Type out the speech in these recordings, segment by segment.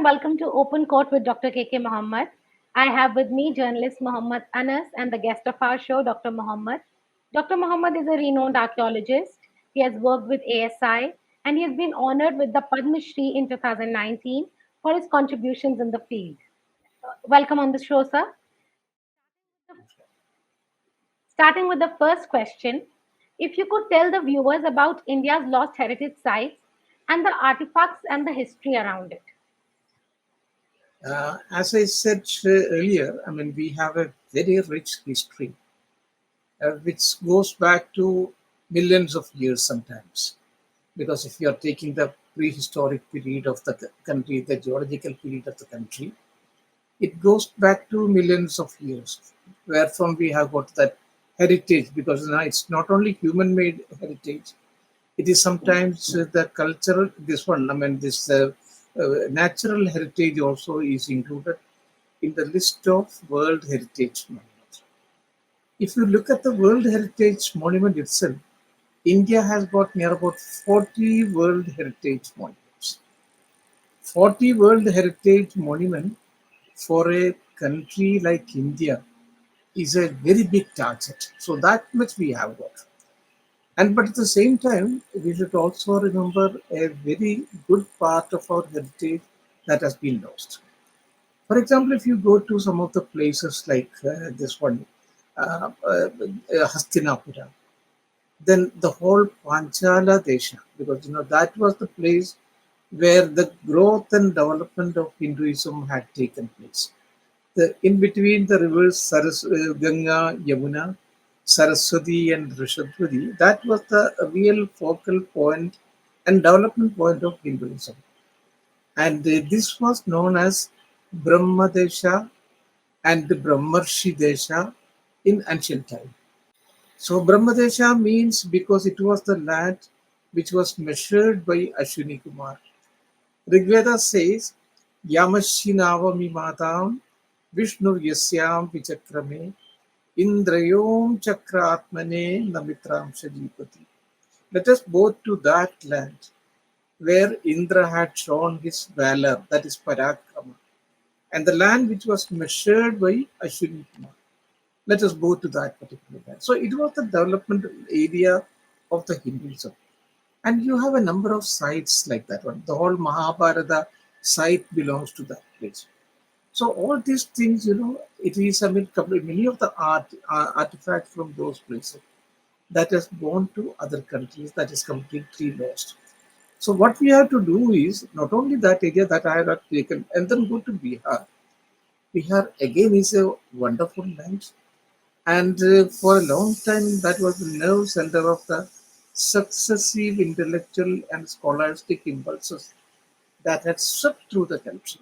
welcome to Open Court with Dr. KK Muhammad. I have with me journalist Muhammad Anas and the guest of our show, Dr. Muhammad. Dr. Muhammad is a renowned archaeologist. He has worked with ASI and he has been honored with the Padma Shri in 2019 for his contributions in the field. Welcome on the show, sir. Starting with the first question, if you could tell the viewers about India's lost heritage sites and the artifacts and the history around it. As I said earlier, we have a very rich history, which goes back to millions of years sometimes. Because if you are taking the prehistoric period of the country, the geological period of the country, it goes back to millions of years, wherefrom we have got that heritage. Because now it's not only human-made heritage; it is sometimes the cultural. This one, this natural heritage also is included in the list of World Heritage Monuments. If you look at the World Heritage Monument itself, India has got near about 40 World Heritage Monuments. 40 World Heritage Monument for a country like India is a very big target. So that much we have got. But at the same time, we should also remember a very good part of our heritage that has been lost. For example, if you go to some of the places like this one, Hastinapura, then the whole Panchala Desha, because that was the place where the growth and development of Hinduism had taken place. In between the rivers Ganga, Yamuna, Saraswati, and Rishadwati, that was the real focal point and development point of Hinduism. And this was known as Brahma Desha and the Brahmarshi Desha in ancient time. So Brahmadesha means because it was the land which was measured by Ashwini Kumar. Rigveda says, Yamashinavami Matam Vishnu Yasyam Vichakrame Indrayom Chakratmane Namitram Shadipati. Let us go to that land where Indra had shown his valor, that is Parakrama, and the land which was measured by Ashwini Kumar. Let us go to that particular land. So it was the development area of the Hinduism. And you have a number of sites like that one. The whole Mahabharata site belongs to that place. So all these things, it is, many of the artifacts from those places that has gone to other countries that is completely lost. So what we have to do is not only that area that I have taken and then go to Bihar. Bihar again is a wonderful land. And for a long time, that was the nerve center of the successive intellectual and scholastic impulses that had swept through the country.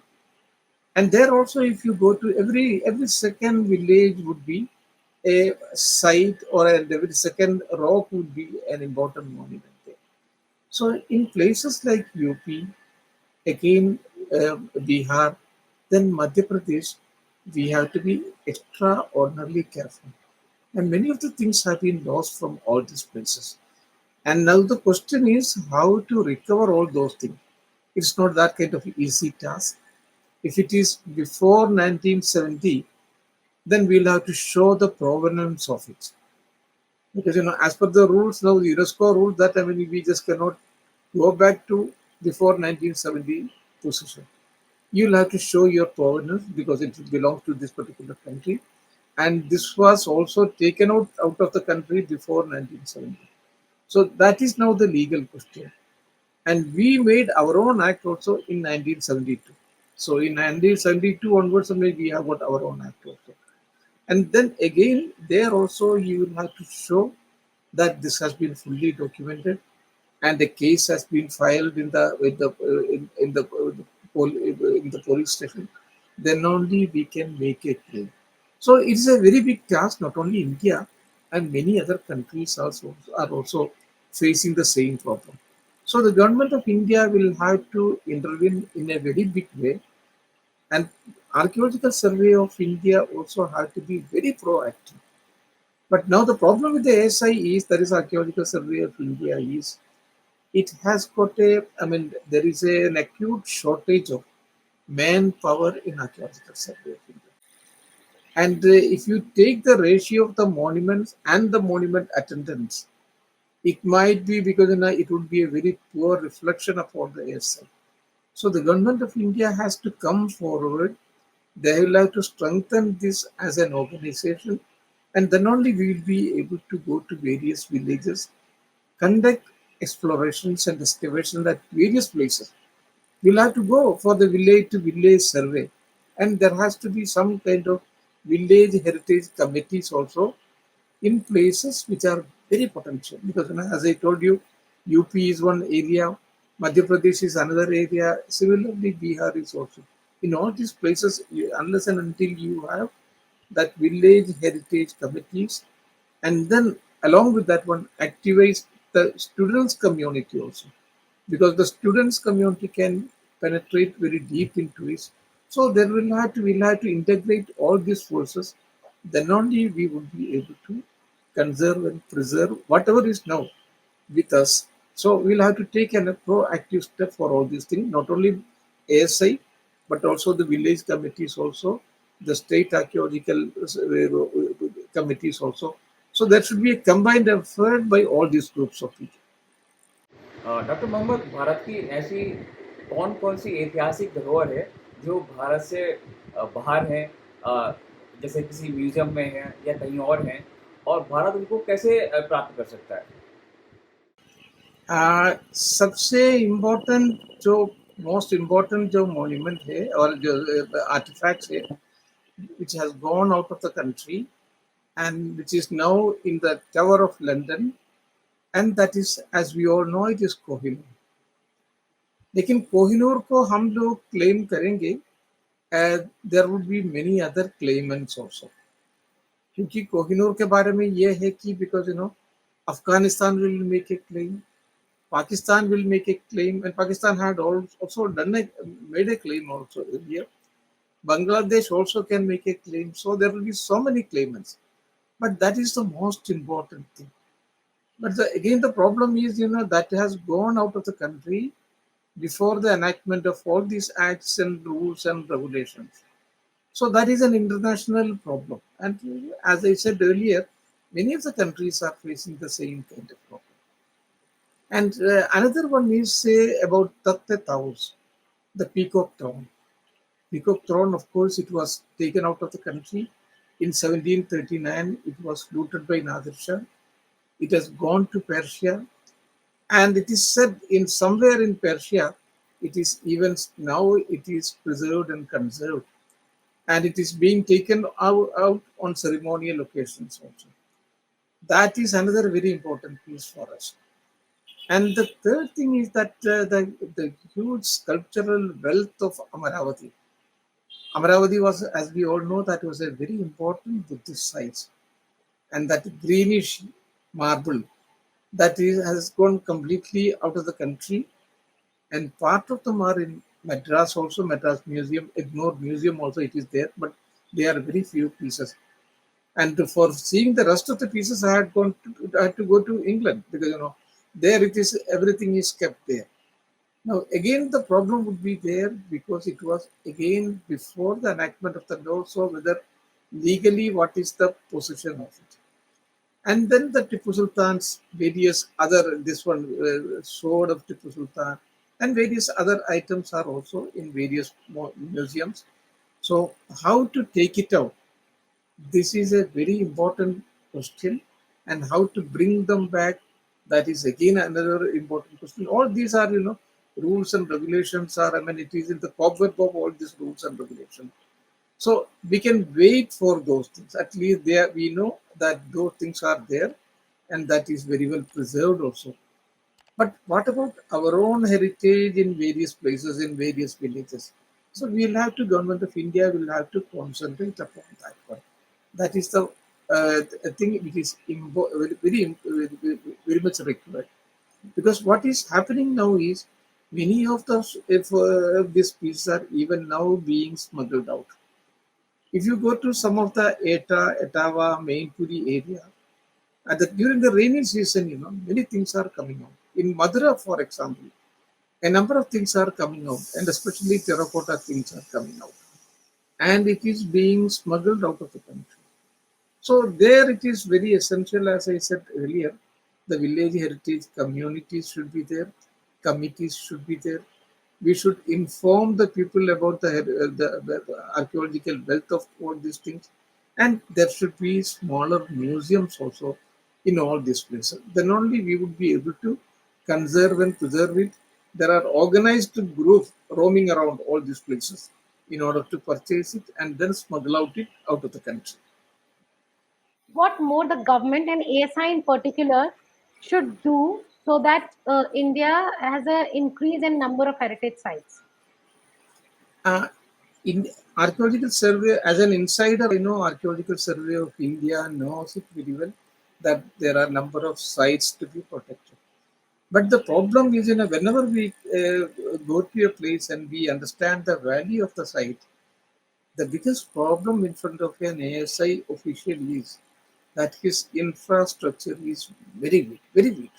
And there also, if you go to every second village would be a site, or every second rock would be an important monument there. So in places like UP, again Bihar, then Madhya Pradesh, we have to be extraordinarily careful. And many of the things have been lost from all these places. And now the question is how to recover all those things. It's not that kind of easy task. If it is before 1970, then we'll have to show the provenance of it. Because, as per the rules now, the UNESCO rules that, we just cannot go back to before 1970 position. You'll have to show your provenance because it belongs to this particular country. And this was also taken out of the country before 1970. So that is now the legal question. And we made our own act also in 1972. So in 1972 onwards, we have got our own act also. And then again, there also you will have to show that this has been fully documented and the case has been filed in the police station. Then only we can make a claim. So it is a very big task. Not only India and many other countries also are also facing the same problem. So the government of India will have to intervene in a very big way, and Archaeological Survey of India also have to be very proactive. But now the problem with the ASI is, that is Archaeological Survey of India, is it has got there is an acute shortage of manpower in archaeological survey of India. And if you take the ratio of the monuments and the monument attendance, it might be because it would be a very poor reflection upon the ASI. So the government of India has to come forward. They will have to strengthen this as an organization, and then only we will be able to go to various villages, conduct explorations and excavations at various places. We'll have to go for the village to village survey, and there has to be some kind of village heritage committees also in places which are very potential. Because as I told you, UP is one area, Madhya Pradesh is another area, similarly Bihar is also. In all these places, unless and until you have that village heritage committees, and then along with that one activates the students community also, because the students community can penetrate very deep into it. So there we'll have to integrate all these forces. Then only we would be able to conserve and preserve whatever is now with us. So we'll have to take a proactive step for all these things, not only ASI, but also the village committees also, the state archaeological committees also. So there should be a combined effort by all these groups of people. Doctor Mohammad, Bharat की ऐसी कौन कौन सी ऐतिहासिक धरोहर है जो भारत से बाहर है, जैसे किसी म्यूजियम में है या कहीं और है, और भारत उनको कैसे प्राप्त कर सकता है? सबसे इम्पोर्टेंट जो मोस्ट इम्पोर्टेंट जो मॉन्यूमेंट है और जो आर्टिफैक्ट्स है which has gone out of the country and which is now in the Tower of London, and that is, as we all know, it is Kohinoor. लेकिन कोहिनूर को हम लोग क्लेम करेंगे, there would be many other claimants also, क्योंकि कोहिनूर के बारे में ये है कि because Afghanistan will make a claim, Pakistan will make a claim, and Pakistan had also made a claim also earlier. Bangladesh also can make a claim. So there will be so many claimants, but that is the most important thing. But again, the problem is, that has gone out of the country before the enactment of all these acts and rules and regulations. So that is an international problem. And as I said earlier, many of the countries are facing the same kind of problem. And another one is, say, about Takhte Taus, the Peacock Throne. Peacock Throne, of course, it was taken out of the country. In 1739, it was looted by Nadir Shah. It has gone to Persia. And it is said in somewhere in Persia, it is even now it is preserved and conserved. And it is being taken out on ceremonial occasions also. That is another very important piece for us. And the third thing is that the huge sculptural wealth of Amaravati. Amaravati was, as we all know, that was a very important Buddhist site. And that greenish marble has gone completely out of the country. And part of them are in Madras also, Madras Museum, Ignore Museum also it is there, but they are very few pieces. And for seeing the rest of the pieces, I had to go to England, because there it is, everything is kept there. Now again, the problem would be there because it was again before the enactment of the law. So whether legally what is the position of it, and then the Tipu Sultan's various other sword of Tipu Sultan and various other items are also in various museums. So how to take it out? This is a very important question, and how to bring them back, that is again another important question. All these are, rules and regulations are, it is in the cobweb of all these rules and regulations. So we can wait for those things. At least there we know that those things are there, and that is very well preserved also. But what about our own heritage in various places, in various villages? So we'll have to, Government of India will have to concentrate upon that one. That is the thing which is very much required. Because what is happening now is many of these pieces are even now being smuggled out. If you go to some of the Etava, Mainpuri area, during the rainy season, many things are coming out. In Madura, for example, A number of things are coming out, and especially terracotta things are coming out, and it is being smuggled out of the country. So there it is very essential, as I said earlier, the village heritage communities should be there, committees should be there. We should inform the people about the archaeological wealth of all these things, and there should be smaller museums also in all these places. Then only we would be able to conserve and preserve it. There are organized groups roaming around all these places in order to purchase it and then smuggle it out of the country. What more the government and ASI in particular should do so that India has an increase in number of heritage sites? Uh, in archaeological survey, as an insider, I know archaeological survey of India knows it very well that there are number of sites to be protected. But the problem is, whenever we go to a place and we understand the value of the site, the biggest problem in front of an ASI official is that his infrastructure is very weak, very weak.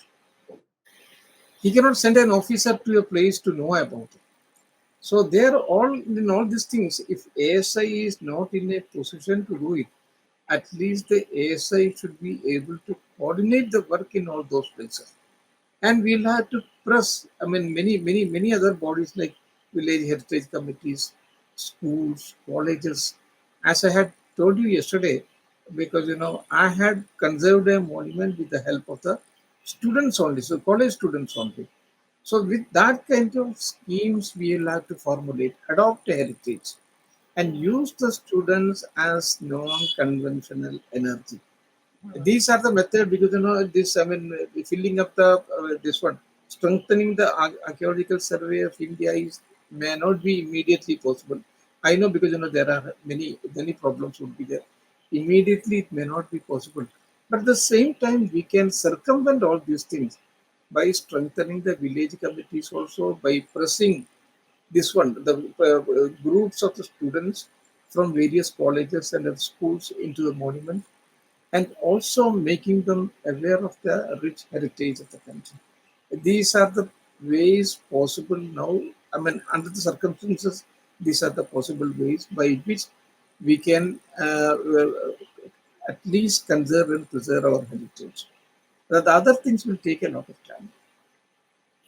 He cannot send an officer to a place to know about it. So they're all in all these things. If ASI is not in a position to do it, at least the ASI should be able to coordinate the work in all those places. And we'll have to press, many other bodies like village heritage committees, schools, colleges. As I had told you yesterday, because I had conserved a monument with the help of the students only, so college students only. So with that kind of schemes, we will have to formulate, adopt a heritage, and use the students as non-conventional energy. These are the method, because this, filling up the this one, strengthening the archaeological survey of India is may not be immediately possible. I know, because there are many problems would be there. Immediately it may not be possible, but at the same time we can circumvent all these things by strengthening the village committees, also by pressing this one, the groups of the students from various colleges and other schools into the monument, and also making them aware of the rich heritage of the country. These are the ways possible now. Under the circumstances, these are the possible ways by which we can at least conserve and preserve our heritage. The other things will take a lot of time.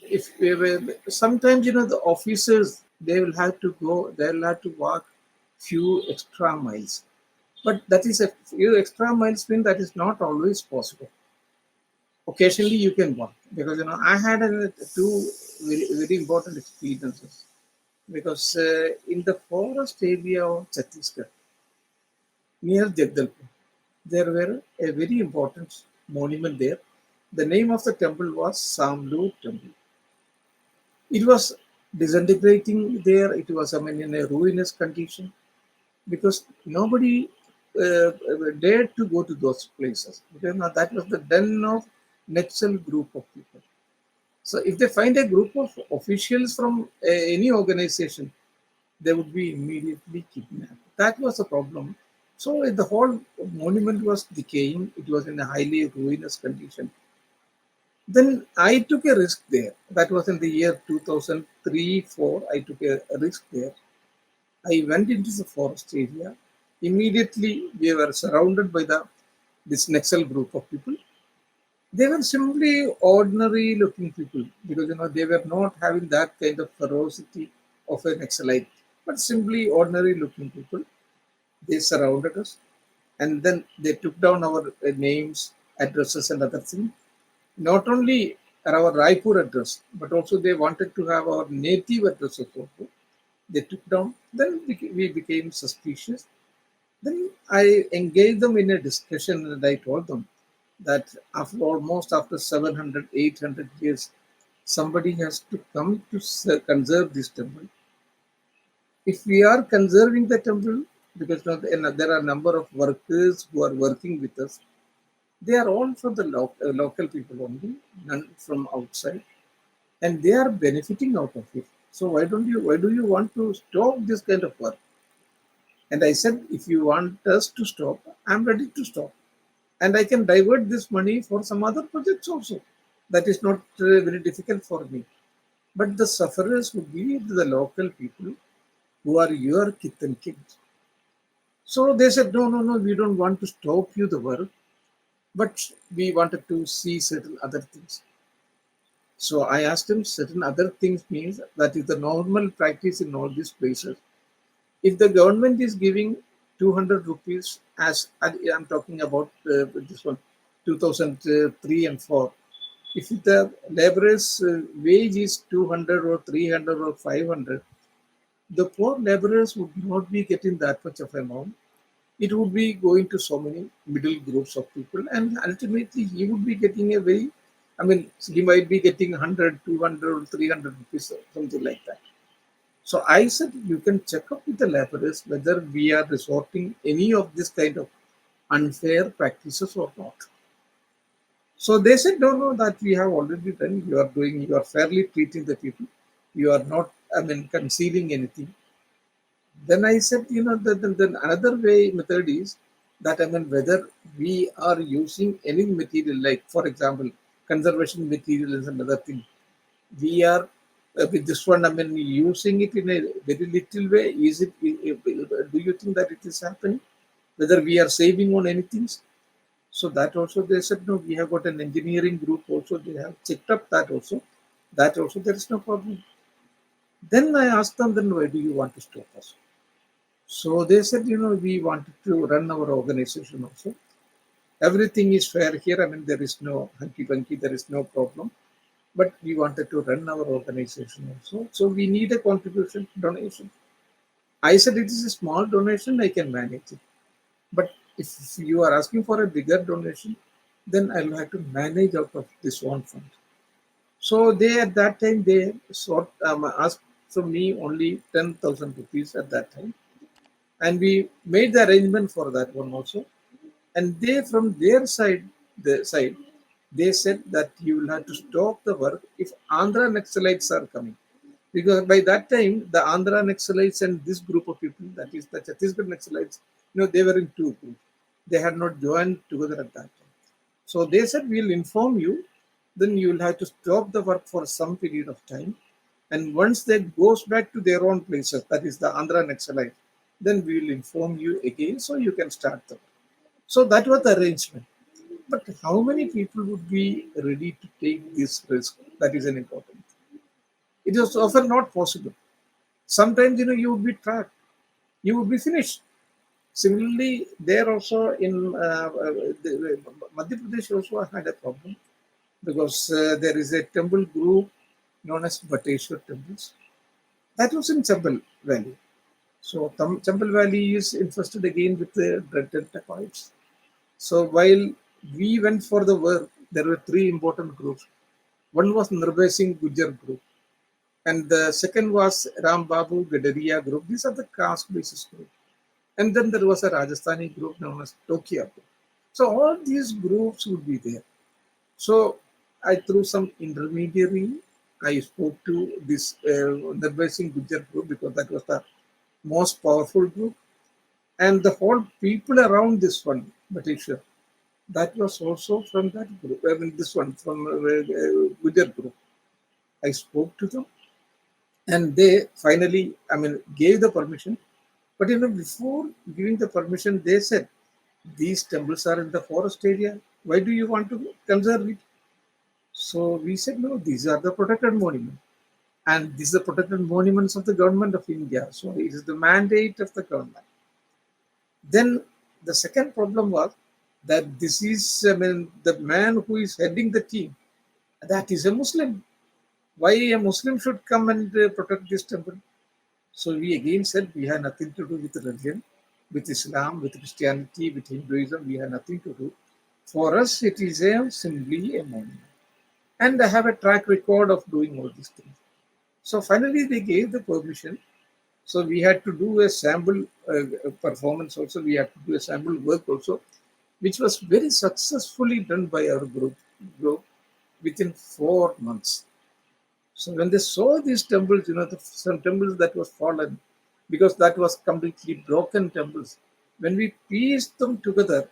If we were, sometimes the officers, they'll have to walk few extra miles, but that is a few extra miles mean that is not always possible. Occasionally you can walk, because I had two very important experiences, because in the forest area of Chhattisgarh near Jagdalpur, there were a very important monument there. The name of the temple was Samlu Temple. It was disintegrating there. It was, in a ruinous condition, because nobody dared to go to those places, because now that was the den of Naxal group of people. So if they find a group of officials from any organization, they would be immediately kidnapped. That was a problem. So the whole monument was decaying. It was in a highly ruinous condition. Then I took a risk there. That was in the year 2003-4. I took a risk there. I went into the forest area. Immediately, we were surrounded by this Naxal group of people. They were simply ordinary-looking people, because they were not having that kind of ferocity of a Naxalite, but simply ordinary-looking people. They surrounded us, and then they took down our names, addresses, and other things. Not only our Raipur address, but also they wanted to have our native addresses also. They took down. Then we became suspicious. Then I engaged them in a discussion, and I told them that after 700, 800 years, somebody has to come to conserve this temple. If we are conserving the temple, because there are a number of workers who are working with us, they are all from the local people only, none from outside, and they are benefiting out of it. So why do you want to stop this kind of work? And I said, if you want us to stop, I'm ready to stop. And I can divert this money for some other projects also. That is not very difficult for me. but the sufferers would be the local people who are your kith and kin. So they said, no, no, no, we don't want to stop you the work, but we wanted to see certain other things. So I asked him, certain other things means that is the normal practice in all these places. If the government is giving 200 rupees, as I'm talking about this one, 2003 and 4, if the laborer's wage is 200 or 300 or 500, the poor laborers would not be getting that much of amount. It would be going to so many middle groups of people, and ultimately he would be getting a very, I mean, he might be getting 100, 200, or 300 rupees, or something like that. So I said, you can check up with the laborers whether we are resorting any of this kind of unfair practices or not. So they said, no, no, that we have already done. You are doing, you are fairly treating the people. You are not, I mean, concealing anything. Then I said, then another way method is that, I mean, whether we are using any material, like, for example, conservation material is another thing. We are, with this one, I mean, using it in a very little way. Is it, do you think that it is happening? Whether we are saving on anything? So that also they said, no, we have got an engineering group also. They have checked up that also. That also there is no problem. Then I asked them, then why do you want to stop us? So they said, we wanted to run our organization also. Everything is fair here. I mean, there is no hunky-punky, there is no problem. But we wanted to run our organization also. So we need a contribution, donation. I said, it is a small donation, I can manage it. But if you are asking for a bigger donation, then I'll have to manage out of this one fund. So they at that time they asked from me only 10,000 rupees at that time, and we made the arrangement for that one also. And they from their side, they said that you will have to stop the work if Andhra Naxalites are coming, because by that time the Andhra Naxalites and this group of people, that is the Chhattisgarh Naxalites, they were in two groups. They had not joined together at that time. So they said, we'll inform you, then you will have to stop the work for some period of time. And once they goes back to their own places, that is the Andhra Naxalite, then we will inform you again so you can start the work. So that was the arrangement. But how many people would be ready to take this risk? That is an important thing. It is often not possible. Sometimes, you would be trapped. You would be finished. Similarly, there also in Madhya Pradesh also had a problem, because there is a temple group known as Bhateshwar temples. That was in Chambal Valley. So Chambal Valley is infested again with the dreaded dacoits. So while we went for the work, there were three important groups. One was Nirbhay Singh Gujjar group, and the second was Ram Babu Gadaria group. These are the caste basis group. And then there was a Rajasthani group known as Tokia group. So all these groups would be there. So I, through some intermediary, I spoke to this Nirbhay Singh Gujjar group, because that was the most powerful group. And the whole people around this one, Batishwar, that was also from that group. I mean, this one from Gujjar group. I spoke to them, and they finally, I mean, gave the permission. But before giving the permission, they said, these temples are in the forest area. Why do you want to conserve it? So we said, no, these are the protected monuments. And these are the protected monuments of the government of India. So it is the mandate of the government. Then the second problem was that this is, I mean, the man who is heading the team, that is a Muslim. Why a Muslim should come and protect this temple? So we again said, we have nothing to do with religion, with Islam, with Christianity, with Hinduism. We have nothing to do. For us, it is simply a monument. And I have a track record of doing all these things. So finally, they gave the permission. So we had to do a sample performance also. We had to do a sample work also, which was very successfully done by our group within 4 months. So when they saw these temples, some temples that was fallen, because that was completely broken temples. When we pieced them together,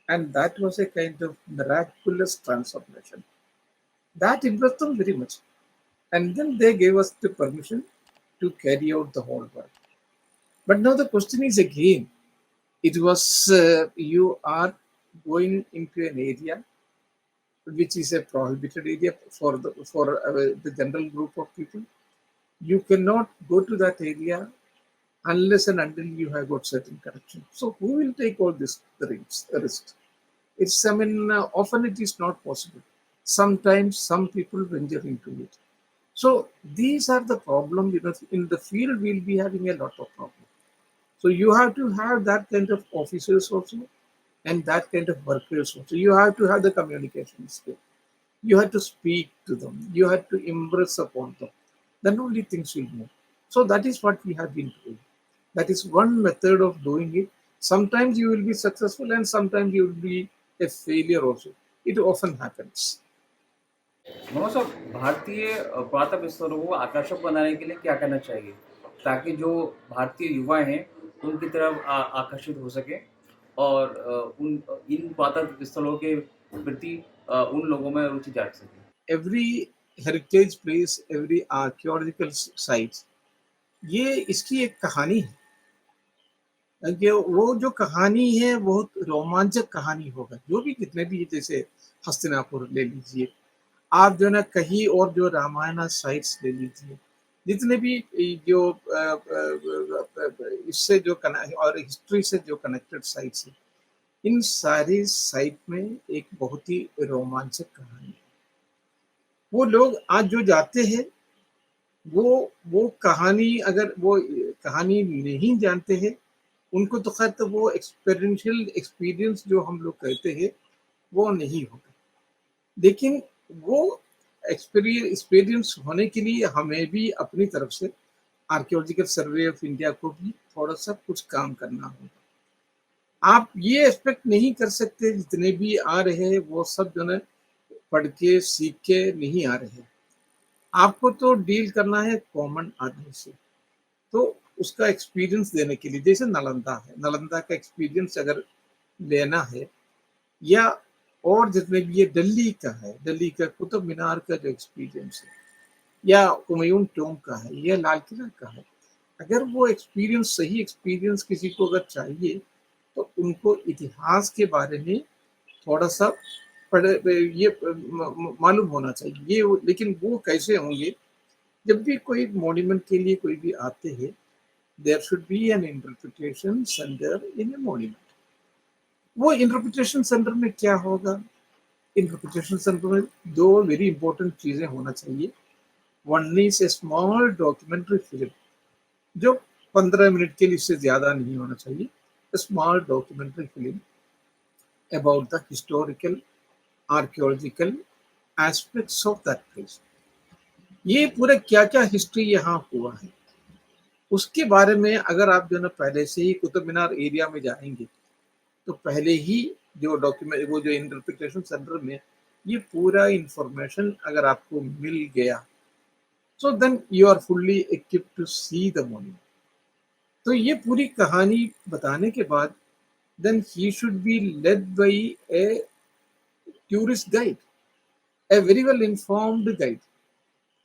and that was a kind of miraculous transformation. That impressed them very much. and then they gave us the permission to carry out the whole work. But now the question is again, it was you are going into an area which is a prohibited area for the general group of people. You cannot go to that area unless and until you have got certain connection. So who will take all this the risk? It's, I mean, often it is not possible. Sometimes some people venture into it. So these are the problem. In the field we'll be having a lot of problems. So you have to have that kind of officers also, and that kind of workers also. You have to have the communication skill. You have to speak to them. You have to impress upon them. Then only things will move. So that is what we have been doing. That is one method of doing it. Sometimes you will be successful and sometimes you will be a failure also. It often happens. Mohammad sahab, भारतीय पुरातत्व स्थलों को आकर्षक बनाने के लिए क्या करना चाहिए ताकि जो भारतीय युवा हैं उनकी तरफ आकर्षित हो सके और उन इन पुरातत्व स्थलों के प्रति उन लोगों में रुचि जाग सके? Every heritage place, every archaeological sites, ये इसकी एक कहानी है कि वो जो कहानी है बहुत रोमांचक कहानी होगा। जो भी जितने भी जैसे हस्तिनापुर ले लीजिए, आप जो है ना कहीं और जो रामायण साइट्स ले लीजिए, जितने भी जो इससे जो और हिस्ट्री से जो कनेक्टेड साइट्स है, इन सारी साइट में एक बहुत ही रोमांचक कहानी है। वो लोग आज जो जाते हैं वो कहानी अगर वो कहानी नहीं जानते हैं, उनको तो खैर तो वो एक्सपेरिमेंशियल एक्सपीरियंस जो हम लोग कहते हैं वो नहीं होगा। लेकिन वो एक्सपीरियंस होने के लिए हमें भी अपनी तरफ से आर्कियोलॉजिकल सर्वे ऑफ इंडिया को भी थोड़ा सा कुछ काम करना होगा। आप ये एक्सपेक्ट नहीं कर सकते जितने भी आ रहे हैं वो सब जो है पढ़ के सीख के नहीं आ रहे हैं। आपको तो डील करना है कॉमन आदमी से। तो उसका एक्सपीरियंस देने के लिए जैसे नालंदा है, नालंदा का एक्सपीरियंस अगर लेना है, या और जितने भी ये दिल्ली का है, दिल्ली का कुतुब मीनार का जो एक्सपीरियंस है, या हुमायूं टॉम का है, या लाल किला का है, अगर वो एक्सपीरियंस सही एक्सपीरियंस किसी को अगर चाहिए तो उनको इतिहास के बारे में थोड़ा सा ये मालूम होना चाहिए। ये लेकिन वो कैसे होंगे? जब भी कोई मॉन्यूमेंट के लिए कोई भी आते हैं, there should be an interpretation centre in a monument. वो इंटरप्रिटेशन सेंटर में क्या होगा? इंटरप्रिटेशन सेंटर में दो वेरी इंपॉर्टेंट चीजें होना चाहिए। One is a small documentary film, जो 15 मिनट के लिए इससे ज्यादा नहीं होना चाहिए। Small documentary film about the historical archaeological aspects of that place. ये पूरा क्या क्या हिस्ट्री यहाँ हुआ है उसके बारे में अगर आप जो है ना पहले से ही कुतुब मीनार एरिया में जाएंगे तो पहले ही जो डॉक्यूमेंट वो जो इंटरप्रिटेशन सेंटर में ये पूरा इंफॉर्मेशन अगर आपको मिल गया, so then you are fully equipped to see the monument. तो ये पूरी कहानी बताने के बाद then he should be led by a tourist guide, a very well informed guide.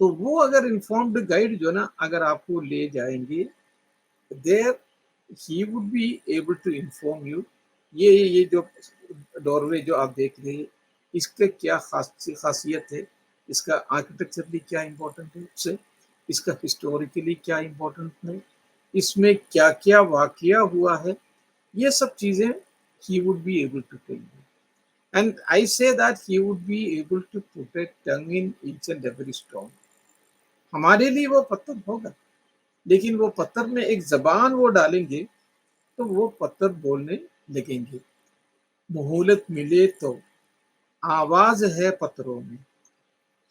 तो वो अगर इन्फॉर्म्ड गाइड जो ना अगर आपको ले जाएंगे, there he would be able to inform you ये जो डोरवे जो आप देख रहे हैं इसके क्या खासियत है, इसका आर्किटेक्चरली क्या इम्पोर्टेंट है, उससे इसका हिस्टोरिकली क्या इम्पोर्टेंट है, इसमें क्या क्या वाकया हुआ है, ये सब चीज़ें he would be able to tell you. And I say that he would be able to put a tongue in each and every stone. हमारे लिए वो पत्थर होगा, लेकिन वो पत्थर में एक जबान वो डालेंगे तो वो पत्थर बोलने लगेंगे। मोहलत मिले तो आवाज है पत्थरों में,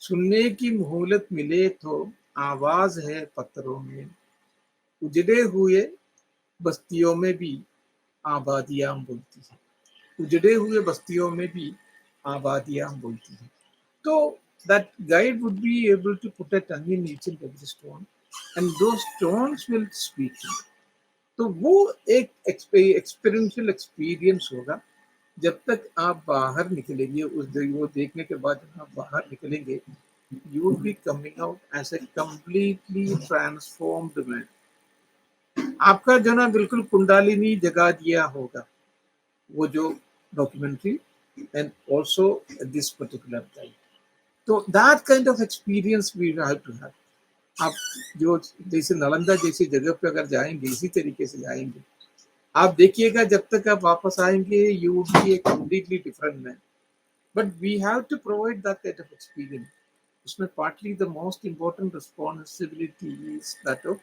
सुनने की मोहलत मिले तो आवाज है पत्थरों में, उजड़े हुए बस्तियों में भी आबादियां बोलती है, उजड़े हुए बस्तियों में भी आबादियां बोलती है। तो that guide would be able to put a tongue in each and every stone and those stones will speak to you. तो वो एक एक्सपीरियंशियल एक्सपीरियंस होगा। जब तक आप बाहर निकलेंगे वो देखने के बाद जब आप बाहर निकलेंगे you would be coming out as a completely transformed man. आपका जो ना बिल्कुल कुंडलिनी जगा दिया होगा वो जो documentary and also this particular time. तो that kind of experience we have to have. आप जो जैसे नालंदा जैसी जगह पे अगर जाएंगे इसी तरीके से जाएंगे, आप देखिएगा जब तक आप वापस आएंगे you would be a completely different man. But we have to provide that kind of experience. उसमें partly the most important responsibility is that of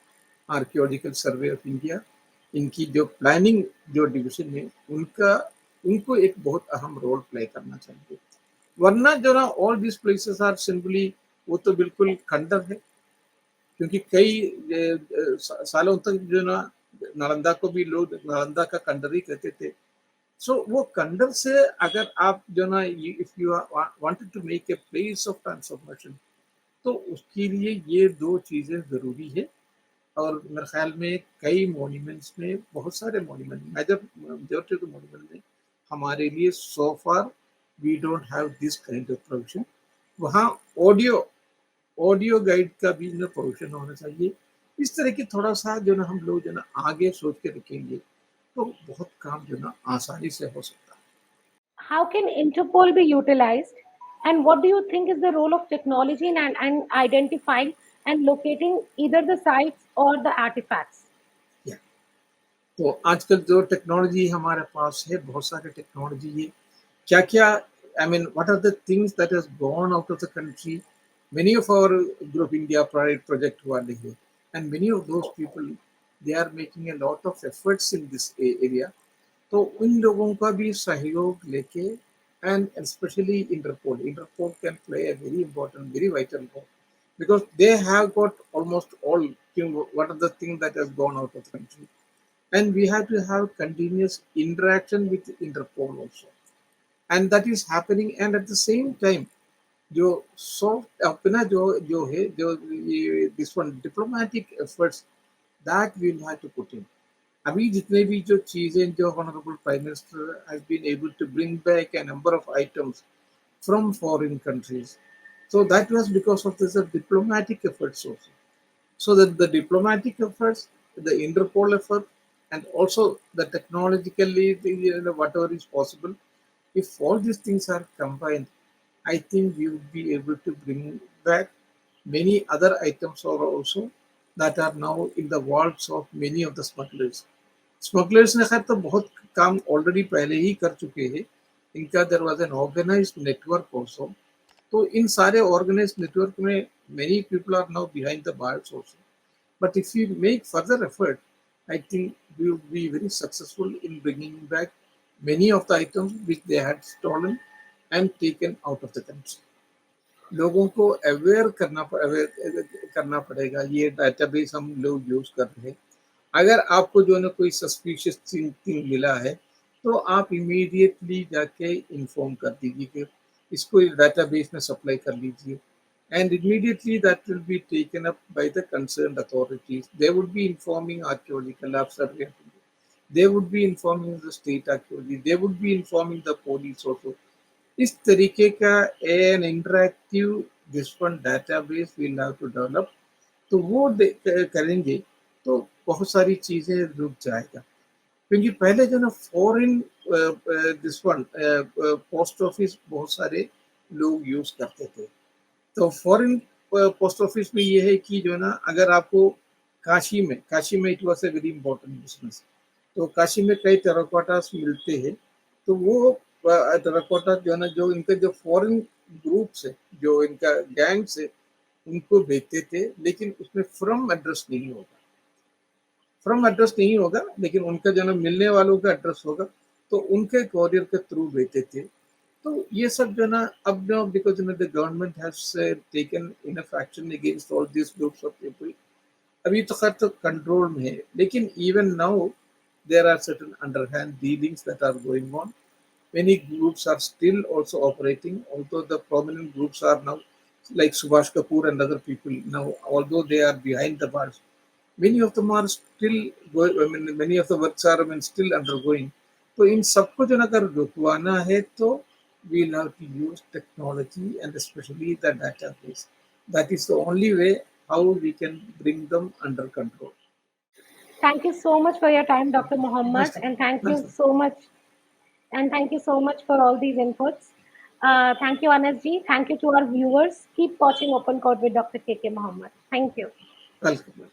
Archaeological Survey of India. इनकी जो प्लानिंग जो डिवीजन है उनका उनको एक बहुत अहम रोल प्ले करना चाहिए. वरना जो ना all this places are simply वो तो बिल्कुल खंडर है. क्योंकि कई सालों तक जो ना नालंदा को भी लोग नालंदा का खंडर ही कहते थे. सो वो खंडर से अगर आप जो ना if you wanted to make a place of transformation तो उसके लिए ये दो चीजें जरूरी है. और मेरे ख्याल में कई मॉन्यूमेंट्स में बहुत सारे मॉन्यूमेंट मेजॉरिटी ऑफ मॉन्यूमेंट में हमारे लिए so far we don't have this kind of provision. वहाँ ऑडियो ऑडियो गाइड का भी ना प्रोविजन होना चाहिए. इस तरह की थोड़ा सा जो ना हम लोग जो ना आगे सोच के रखेंगे तो बहुत काम जो ना आसानी से हो सकता है. How can Interpol be utilized? And what do you think is the role of technology in and identifying and locating either the sites or the artifacts? Yeah. तो आजकल जो टेक्नोलॉजी हमारे पास है बहुत सारे टेक्नोलॉजी है. क्या क्या I mean, what are the things that has gone out of the country? Many of our Group India Pride project who are here, and many of those people, they are making a lot of efforts in this area. तो उन लोगों का भी सहयोग लेके and especially Interpol can play a very important, very vital role because they have got almost all what are the things that has gone out of the country, and we have to have continuous interaction with Interpol also, and that is happening. And at the same time जो soft अपना जो जो है जो ये this one diplomatic efforts that we will have to put in. अभी जितने भी जो चीजें जो honourable prime minister has been able to bring back a number of items from foreign countries, so that was because of this diplomatic efforts also. So that the diplomatic efforts, the Interpol effort, and also the technologically whatever is possible, if all these things are combined, I think we would be able to bring back many other items or also that are now in the walls of many of the smugglers. Smugglers ने खैर तो बहुत काम already पहले ही कर चुके हैं. इनका there was an organised network also. तो इन सारे ऑर्गेनाइज्ड नेटवर्क में many people are now behind the bars also. But if we make further effort, I think we will be very successful in bringing back many of the items which they had stolen and taken out of the country. लोगों को aware करना पड़ेगा. ये database हम लोग use कर रहे हैं. अगर आपको जो ना कोई सस्पिशियस थिंग मिला है तो आप इमीडिएटली जाके इन्फॉर्म कर दीजिए कि इसको डाटाबेस में सप्लाई कर लीजिए. And immediately that will be taken up by the concerned authorities. They would be informing archaeological labs. They would be informing the state archaeology. They would be informing the police also. इस तरीके का an interactive this one database will have to develop. तो वो करेंगे तो बहुत सारी चीजें रुक जाएगा. क्योंकि पहले जो ना foreign this one post office बहुत सारे लोग यूज करते थे. तो फॉरेन पोस्ट ऑफिस में ये है कि जो ना अगर आपको काशी में it was a very important business. तो काशी में कई टेराकोटास मिलते हैं. तो वो टेराकोटा जो है ना जो इनका जो फॉरेन ग्रुप्स है जो इनका गैंग्स है उनको भेजते थे. लेकिन उसमें फ्रॉम एड्रेस नहीं होगा लेकिन उनका जो ना मिलने वालों का एड्रेस होगा. तो उनके कोरियर के थ्रू भेजते थे. तो ये सब जो ना अब जो because the government has taken enough action against all this groups of people. अभी तो खैर तो कंट्रोल में है. लेकिन even now there are certain underhand dealings that are going on. Many groups are still also operating, although the prominent groups are now like Subhash Kapoor and other people now, although they are behind the bars. Many of them are still going, many of the works are still undergoing. तो इन सबको जो अगर रुकवाना है तो we'll have to use technology and especially the database. That is the only way how we can bring them under control. Thank you so much for your time, Dr. Muhammad, Nice. and thank you Nice. so much. And thank you so much for all these inputs. Thank you, Anas ji. Thank you to our viewers. Keep watching Open Court with Dr. KK Muhammad. Thank you. Welcome.